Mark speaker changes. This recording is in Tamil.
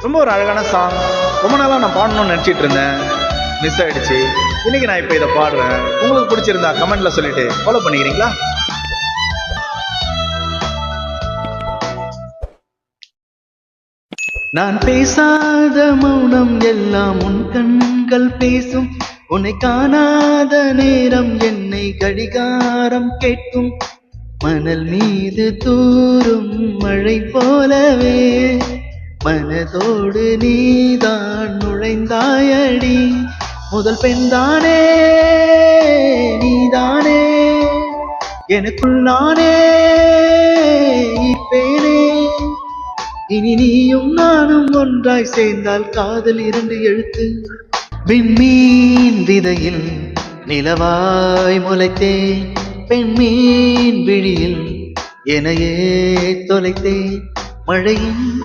Speaker 1: ரொம்ப ஒரு அழகான சாங். ரொம்ப நாளாக நான் பாடணும்னு நினச்சிட்டு இருந்தேன், மிஸ் ஆயிடுச்சு. இன்னைக்கு நான் இப்போ இதை பாடுறேன். உங்களுக்கு பிடிச்சிருந்தா கமெண்ட்ல சொல்லிட்டு ஃபாலோ பண்ணிக்கிறீங்களா? நான் பேசாத மௌனம் எல்லாம் உன் கண்கள் பேசும். உன்னை காணாத நேரம் என்னை கடிகாரம் கேட்கும். மணல் மீது தூரும் மழை போலவே மனதோடு நீதான் நுழைந்தாயடி. முதல் பெண்தானே நீதானே, எனக்குள் நானே இப்பேனே. இனி நீயும் நானும் ஒன்றாய் சேர்ந்தால் காதல் 2 எழுத்து. விண்மீன் விதையில் நிலவாய் முளைத்தேன், பெண்மீன் விழியில் எனையே தொலைத்தேன். மழையின்